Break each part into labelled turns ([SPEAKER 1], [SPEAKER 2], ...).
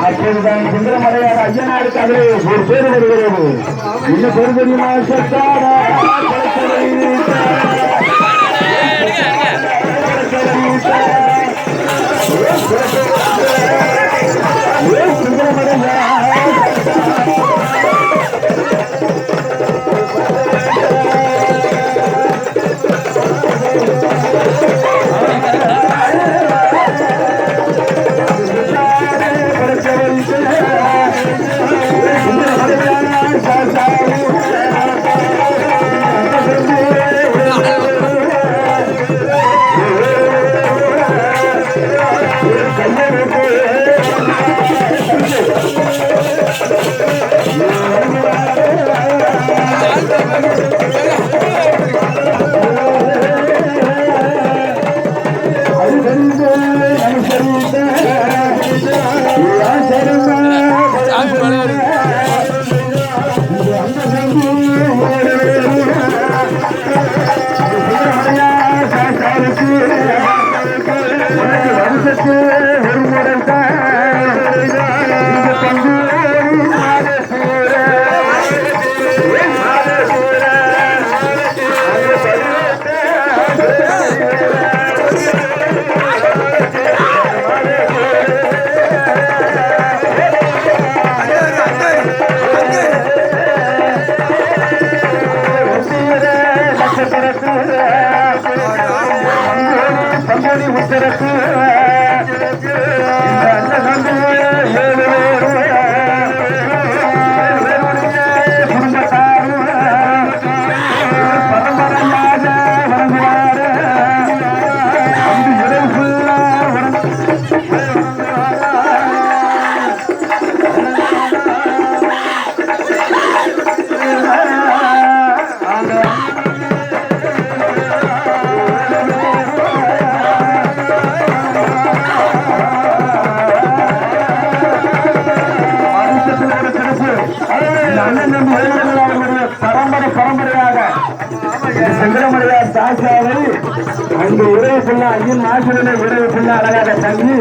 [SPEAKER 1] அப்போதுதான் சுந்தரமலையார் ஐயனார் கதை ஒரு பேர் வருகிறது. இந்த பேர் தெரியுமா? சுந்தரமலையார் சாஸ்தாவை அங்கு உறவுக்குள்ள ஐயன் மாசருடைய உறவுக்குள்ள அழகாக தங்கி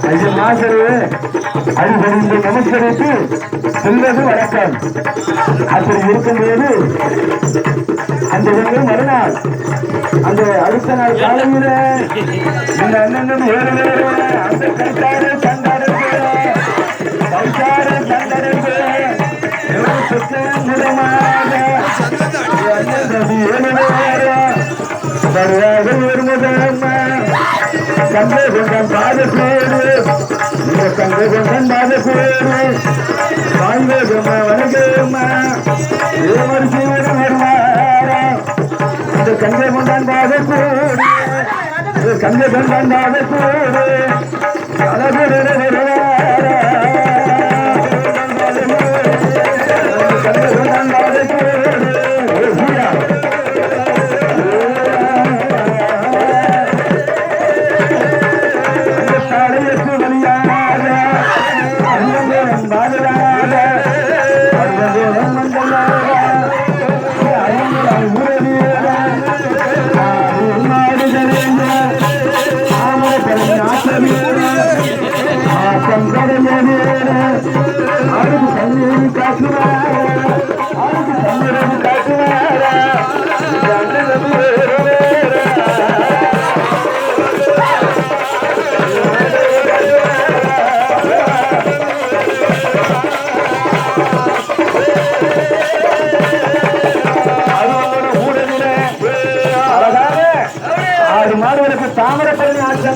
[SPEAKER 1] ஐயன் மாசரு அடிபடிந்து நமஸ்கரித்து செல்வது வழக்கம். அப்படி இருக்கும்போது அந்த மறுநாள் அந்த அடுத்த நாள் காலையில இந்த அண்ணன் ஏழு அந்த கைத்தாறு தண்டடைந்து கைத்தாறு தண்டடைந்து சந்தேகம் பாதசேரு சந்தேகம் பாதசேரு சாந்தேகமா வணக்கமா வருவாரா இந்த சந்தேகம் தான் பாதசேரு சந்தேகம் தான் பாதசேரு தாமரப்பள்ளி ஆட்சி